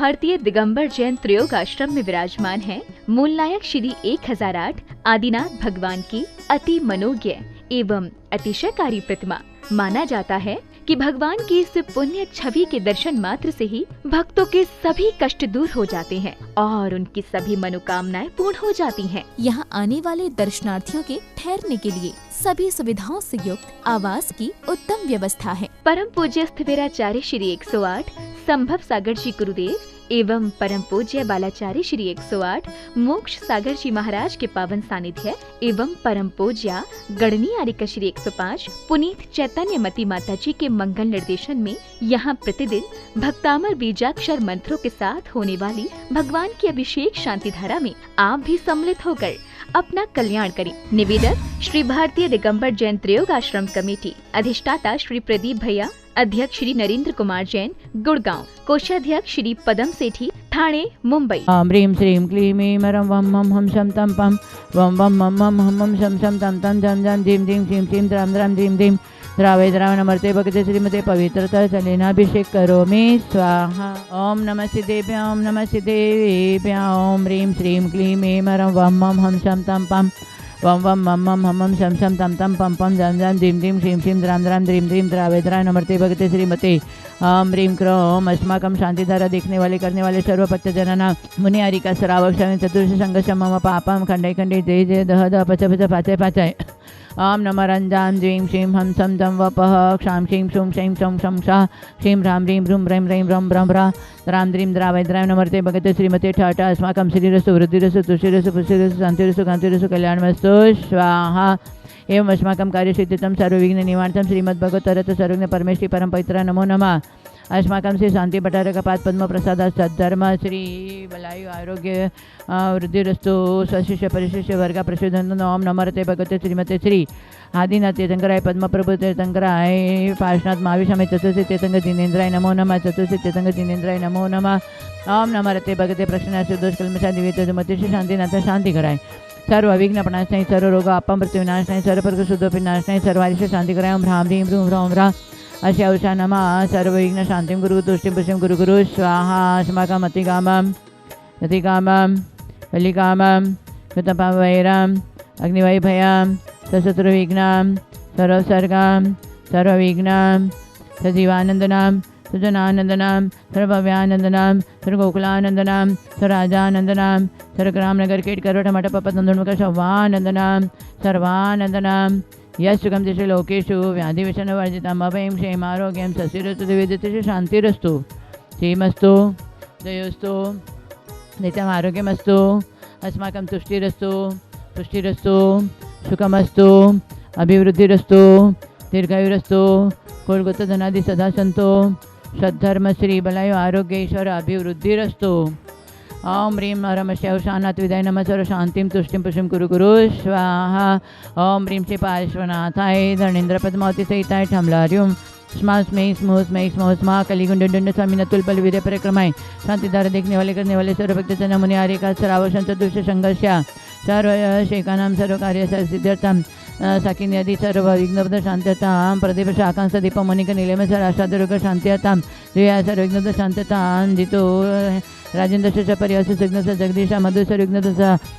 भारतीय दिगंबर जैन त्रयोग आश्रम में विराजमान है मूलनायक श्री 1008 आदिनाथ भगवान की अति मनोज्ञ एवं अतिशयकारी प्रतिमा। माना जाता है कि भगवान की इस पुण्य छवि के दर्शन मात्र से ही भक्तों के सभी कष्ट दूर हो जाते हैं और उनकी सभी मनोकामनाएं पूर्ण हो जाती हैं। यहाँ आने वाले दर्शनार्थियों के ठहरने के लिए सभी सुविधाओं से युक्त आवास की उत्तम व्यवस्था है। परम पूज्य स्थविराचार्य श्री 108 संभव सागर जी गुरुदेव एवं परम पूज्य बालाचार्य श्री 108 मोक्ष सागर जी महाराज के पावन सानिध्य एवं परम पूज्य गणनी आरिका श्री 105 पुनीत चैतन्य मती माता जी के मंगल निर्देशन में यहाँ प्रतिदिन भक्तामर बीजाक्षर मंत्रों के साथ होने वाली भगवान की अभिषेक शांति धारा में आप भी सम्मिलित होकर अपना कल्याण करें। निवेदक श्री भारतीय दिगंबर जैन त्रयोग आश्रम कमेटी, अधिष्ठाता श्री प्रदीप भैया, अध्यक्ष श्री नरेंद्र कुमार जैन गुड़गांव, कोषाध्यक्ष श्री पदम सेठी ठाणे मुंबई। ह्रीं श्रीं क्लीं ऐं मरं वं मं हम शं तं पं वं वं मं मं हम मं शं शं तं तं जं जं जीं जीं क्षीं क्षीं द्रां द्रां द्रीं द्रीं द्रावय द्रावण नमर्ते भगते श्रीमते पवित्रता जलेनाभिषेक करोमि स्वाहा। ओम नमः सिद्धेभ्यां ओम नमः सिद्धेभ्यां ओम ह्रीं श्रीं क्लीं ऐं मरं वं मं हम शं तं पं वं वं मं मं हम मं शं शं तं तं पं पं जं जं जीं जीं क्षीं क्षीं द्रां द्रां द्रीं द्रीं द्रावय द्रावण नमर्ते भगते श्रीमते ओम ह्रीं क्रोम अस्माकं शांतिधारा देखने वाले करने वाले सर्व भक्तजनानां मुनि आरिका श्रावक शमी चतुर्ष संघर्ष मम पापं खंडे खंडे जय जय दह दह पच पच पाचय पाचय। ओम नमः रंजां द्वीं क्षीं हम सं तं वपः क्षां क्षीं क्षुं क्षीं क्षं क्षं क्षा क्षीं ह्रां ह्रीं ह्रूं ह्रैं ह्रैं ह्रं ह्रं ह्रा द्रां द्रीं द्रावय द्रावय नमर्ते भगते श्रीमते ठाठ अस्माकं श्रीरसु वृद्धिरसु तुष्टिरसु पुष्टिरसु शान्तिरसु कान्तिरसु कल्याणमस्तु स्वाहा। एवं अस्माकं कार्यसिद्धितं सर्वविघ्न निवारणं श्रीमद्भगवतरत सर्वज्ञ परमेश्वरी परम पवित्र नमो नमः। अस्माकं श्री शांति भट्टारकपाद पद्म प्रसाद सद्धर्म श्री बलायु आरोग्य वृद्धिरस्तु स्वशिष्य परिशिष्य वर्ग प्रशोधन। ओम नमरते भगवते श्रीमते श्री आदिनाथ तीर्थंकराय पद्म प्रभु तीर्थंकराय पार्श्वनाथ महाविषमे चतुर्थी तीर्थंकर जिनेन्द्राय नमो नमः चतुर्थी तीर्थंकर जिनेन्द्राय नमो नमः। ओम नमरते भगवते प्रश्न सुदोष कलमशा दिव्य मते शांतिनाथ शांति कराय सर्व विघ्न प्रणाश नहीं सर्व रोग अपम मृत्यु विनाश नहीं सर्व प्रकार शुद्धोपि नाश नहीं सर्वारिश शांति कराय। ओम ह्रां ह्रीं ह्रूं ह्रौं ह्रा अस्य औषा नमः सर्व विघ्न शांतिं गुरु तुष्टिं पुष्टिं गुरु गुरु स्वाहा। अस्माकं अतिकामं यतिकामं बलिकामं कृतपावैरं अग्निवैभयं सशत्रुविघ्नं सर्वसर्गं सर्वविघ्नं सजीवानन्दनं सुजनानन्दनं सर्वभव्यानन्दनं सर्वगोकुलानन्दनं सर्वराजानन्दनं सर्वग्रामनगर कीट करवट मठ पपत नंदुमुख शवानन्दनं सर्वानन्दनं यशुकं दिशे लोकेषु व्याधिविषणवर्जितं अभयं क्षेमारोग्यं सस्यरस्तु दिव्यदृष्टिषु शान्तिरस्तु क्षेमस्तु जयोस्तु नित्यम् आरोग्यमस्तु अस्माकं तुष्टिरस्तु पुष्टिरस्तु सुखमस्तु अभिवृद्धिरस्तु दीर्घायुरस्तु कुलगुप्तधनादि सदा सन्तु सद्धर्म श्री बलायु आरोग्य ईश्वर अभिवृद्धिरस्तु। ओम ह्रीं रमश्य शानाथ विदाय नमः सर्व शांतिं तुष्टिं पुष्टिं कुरु गुरु स्वाहा। ओम ह्रीं श्री पार्श्वनाथाय धरणेन्द्र पद्मावती सहिताय ठमलार्युं स्मा स्मै स्मो स्मै स्मो स्मा कलिगुंड दंड स्वामी नतुल बल वीर्य परिक्रमाय शांतिधारा देखने वाले करने वाले सर्व भक्तजन मुनि आरिका श्रावक चतुर्ष संघर्ष सर्व शेकानां सर्व कार्य सिद्ध्यर्थं साकिन्यादि सर्व विघ्नबद्ध शांत्यतां प्रदीप शाकांश दीप मणिक नीलम सर आशादरोग शांत्यतां दिव्या सर्व विघ्नबद्ध शांत्यतां जितो राजेंद्र परिवास विघ्न जगदीश मधु सर विघ्न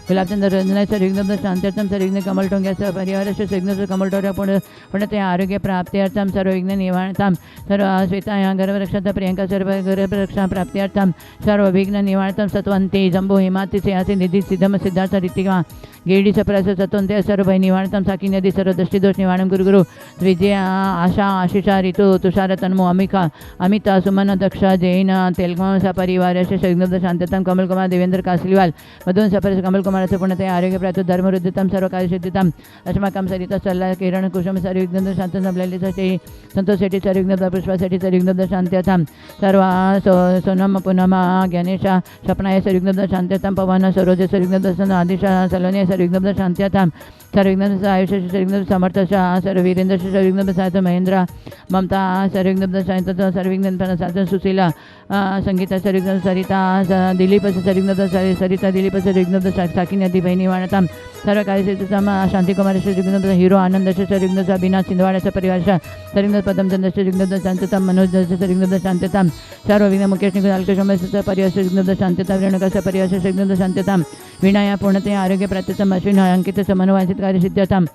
गुलाबचंद्र रंजना सर विघ्न शांत्यर्थम सर विघ्न कमल टोंग्या सर परिवार विघ्न कमल टोर्या पुण्यते आरोग्य प्राप्त्यर्थम सर्व विघ्न निवारणतां सर्व श्वेताया गर्भरक्षा प्रियंका सर्व गर्भरक्षा प्राप्त्यर्थम सर्व विघ्न निवारणतां सत्वंते जम्बो हिमाति सेयासी निधि सिद्धम सिद्धार्थ ऋतिका गेडी सप्रस सत्वंते सर्व भय निवारणतां साकिन्यदि सर्व दृष्टिदोष निवारणं गुरु गुरु विजय आशा आशिषा ऋतु तुषार तन्मो अमिका अमिता सुमन दक्ष जैन तेलगम सपरिवार शांततम कमल कुमार देवेंद्र कासलीवाल मधुन सपर कमल कुमार पूर्णते आरोग्य प्राप्त धर्मरुद्धितम सर्व कार्यसिद्धितम अस्माकं सरिता सल्ला किरण कुसुम सर विघ्न शांततम ललिता शेठी संतोष शेठी सर विघ्न पुष्पा शेठी सर विघ्न शांत्यतम सर्व सोनम पुनमा ज्ञानेशा सपनाय सर विघ्न शांत्यतम पवन सरोज सर विघ्न आदिशा सलोनिया सर विघ्न शांत्यतम सर्वविघ्न आयुष सर्वविघ्न समर्थ सर्ववीरेंद्र सर्वविघ्न सात महेंद्र ममता सर्वविघ्न सर्वविघ्न सुशीला संगीता सर्वविघ्न सरिता दिलीप सर्वविघ्न सरिता दिलीप सर्वविघ्न साकिनी आदि बहिणी वाणताम सर्व कार्यक्षेत्रम शांती कुमार सर्वविघ्न हीरो आनंद सर्वविघ्न बिना छिंदवाड़ा परिवार सर्वविघ्न पदम चंद्र सर्वविघ्न शांतता मनोज सर्वविघ्न शांतता सर्व विघ्न मुकेश निकुल परिवार सर्वविघ्न शांतता रेणुका परिवार सर्वविघ्न शांतता विनाया पूर्णते आरोग्य प्राप्तम अश्विन अंकित मनोवांछित कार्यसिद्ध्यताम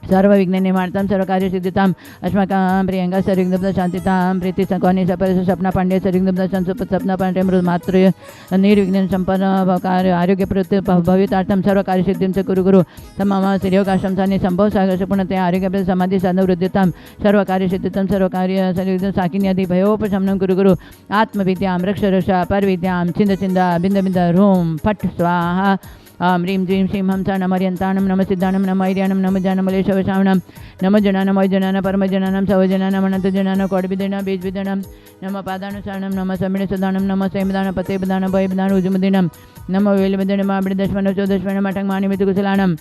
सर्व विघ्न निवारताम सर्व कार्यसिद्धिताम अस्माकं प्रियंका सर्वविघ्न शांतिताम प्रीति संकवानी सपर सपना पांडे सर्वविघ्न सपना पांडे मृद मात्र निर्विघ्न संपन्न कार्य आरोग्य भवितार्थम सर्व कार्यसिद्धिं कुरु गुरु तमाम श्रेयोगाश्रम सानी संभव सागर पूर्णते आरोग्य समाधि साधन वृद्धिताम सर्व कार्यसिद्धिताम सर्व कार्य सर्वविघ्न साकिनी आदि भयोपशमनं कुरु गुरु आत्मविद्यां रक्ष रक्षा परविद्यां छिंद छिंद बिंद बिंद ह्रूं फट् स्वाहा ह्रीं द्रीं श्रीं हंसा नमर्यन्तानं नम सिद्धानं नम ऐर्यानं नम जानमलेशवशावनं नम जनानं वैजनानं परमजनानं सवजनानं अनन्तजनानं कोडविदेन बीजविदेनं नम पादानुसारणं नम समिण सदानं नम सैमदानं पतेबदानं भयबदानं उजुमदिनं नम वेलविदेन माबिडदश्मनं चौदश्मनं मठं मानिमितुकुशलानं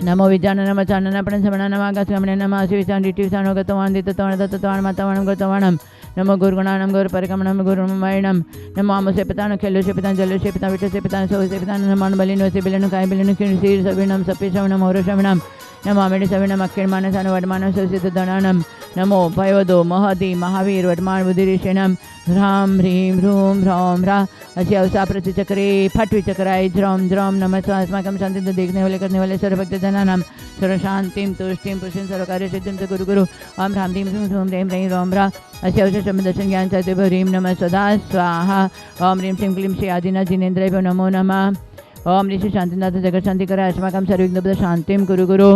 नमो विज्ञान नम चानन पण समण नम आकाशगमन नम आशिविचान रीटिविचानो गतवान दितवान दत्तवान मातवानं गतवानं नमो गुरुगुणानं गुरुपरकमनं गुरुमयणं नमो आमसे पितानं खेलोसे पितानं जलोसे पितानं विटसे पितानं सोसे पितानं नमन बलिनोसे बिलनु काय बिलनु खिणसीर सविनं सपेशवनं मौरशवनं नमो आमेडि सविनं अक्षरमानसानं वडमानं सोसित दणानं नमो भयवदो महदी महावीर वडमान बुद्धिरिषेणं ह्रां ह्रीं ह्रूं ह्रौं ह्रा अशी अवसा प्रतिचक्रे फट विचक्राय ज्रौं ज्रौं नमः अस्माकं शांति देखने वाले करने वाले सर्व भक्तजनानां सर्व शांतिं तुष्टिं पुष्टिं सर्व कार्यसिद्धिं च गुरु गुरु ओम ह्रां ह्रीं ह्रूं ह्रूं ह्रैं ह्रैं ह्रौं ह्रा अशी अवश्य दर्शन ज्ञान चाहते ह्रीं नमः सदा स्वाहा ओम ह्रीं श्रीं क्लीं श्री आदिनाथ जिनेन्द्राय नमो नमः ओम ऋषि शांतिनाथ जगत शांति करा अस्माकं सर्वविघ्न शांतिं गुरु गुरु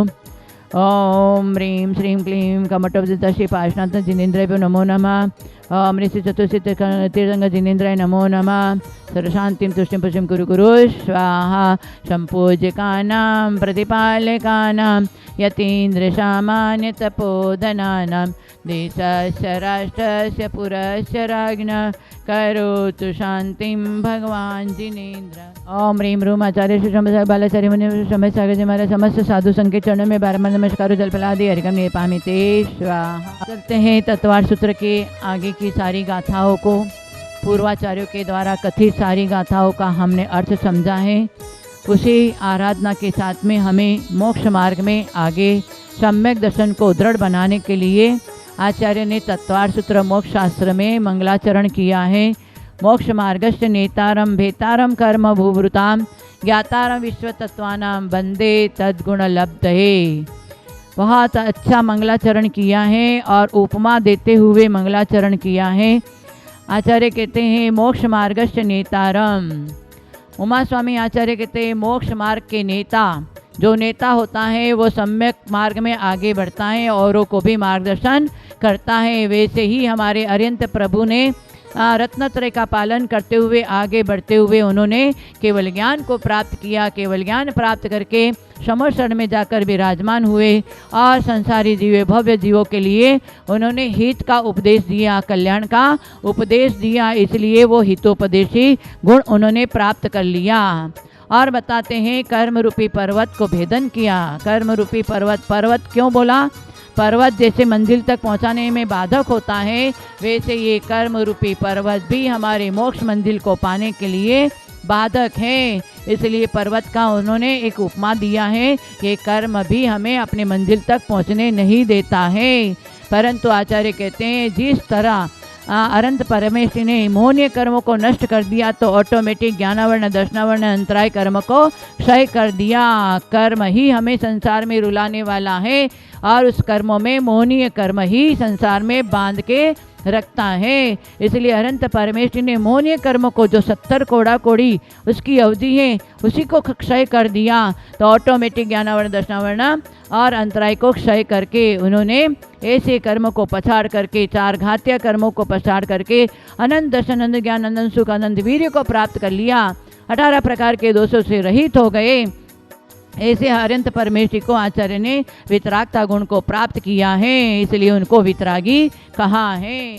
ओम ह्रीं श्रीं क्लीं कमटवदिता श्री पार्श्वनाथ जिनेन्द्राय नमो नमः ओम ऋषि चतुर्थी तीर्थंग जिनेन्द्राय नमो नमः सर्वशांतिं तुष्टिं पुष्टिं गुरु गुरु स्वाहा संपूज्यकानां प्रतिपालकानां यतीन्द्र सामान्य तपोधनानां देशस्य राष्ट्रस्य पुरस्य राज्ञः करोतु शांतिं भगवान जिनेन्द्र। ओम ह्रीं ह्रूं आचार्य श्री श्रम बालाचार्य मुनि श्रम सागर जी महाराज समस्त साधु संघ के चरणों में बारम्बार नमस्कार जलफलादि हरिकम नेपामी ते स्वाहा। करते हैं तत्वार सूत्र के आगे की सारी गाथाओं को। पूर्वाचार्यों के द्वारा कथित सारी गाथाओं का हमने अर्थ समझा है। उसी आराधना के साथ में हमें मोक्ष मार्ग में आगे सम्यक दर्शन को दृढ़ बनाने के लिए आचार्य ने तत्वार सूत्र मोक्ष शास्त्र में मंगलाचरण किया है। मोक्ष मार्गस्य नेतारम भेतारम कर्म भूवृताम ज्ञातारम विश्व तत्वानां वंदे तद्गुण लब्धये। बहुत अच्छा मंगलाचरण किया है और उपमा देते हुए मंगलाचरण किया है। आचार्य कहते हैं मोक्ष मार्गस्य नेतारम। उमा स्वामी आचार्य कहते हैं मोक्ष मार्ग के नेता, जो नेता होता है वो सम्यक मार्ग में आगे बढ़ता है, औरों को भी मार्गदर्शन करता है। वैसे ही हमारे अरिहंत प्रभु ने रत्नत्रय का पालन करते हुए आगे बढ़ते हुए उन्होंने केवल ज्ञान को प्राप्त किया। केवल ज्ञान प्राप्त करके समोषण में जाकर विराजमान हुए और संसारी जीव भव्य जीवों के लिए उन्होंने हित का उपदेश दिया, कल्याण का उपदेश दिया। इसलिए वो हितोपदेशी गुण उन्होंने प्राप्त कर लिया। और बताते हैं कर्म रूपी पर्वत को भेदन किया। कर्म रूपी पर्वत क्यों बोला? पर्वत जैसे मंजिल तक पहुंचाने में बाधक होता है, वैसे ये कर्म रूपी पर्वत भी हमारे मोक्ष मंजिल को पाने के लिए बाधक है। इसलिए पर्वत का उन्होंने एक उपमा दिया है कि कर्म भी हमें अपने मंजिल तक पहुंचने नहीं देता है। परंतु आचार्य कहते हैं जिस तरह अनंत परमेश्वर ने मोहनीय कर्मों को नष्ट कर दिया तो ऑटोमेटिक ज्ञानावर्ण दर्शनावर्ण अंतराय कर्म को क्षय कर दिया। कर्म ही हमें संसार में रुलाने वाला है और उस कर्मों में मोहनीय कर्म ही संसार में बांध के रखता है। इसलिए अनंत परमेश्वर ने मोहनीय कर्म को जो 70 कोड़ा कोड़ी उसकी अवधि है उसी को क्षय कर दिया। तो ऑटोमेटिक ज्ञानावर्ण दर्शनावर्ण और अंतराय को क्षय करके उन्होंने ऐसे कर्म को पछाड़ करके, 4 घातीय कर्मों को पछाड़ करके अनंत दर्शन, आनंद ज्ञान, आनंद सुख, आनंद वीर्य को प्राप्त कर लिया। 18 प्रकार के दोषों से रहित हो गए। ऐसे अरिहंत परमेश्वर को आचार्य ने वितरागता गुण को प्राप्त किया है, इसलिए उनको वितरागी कहा है।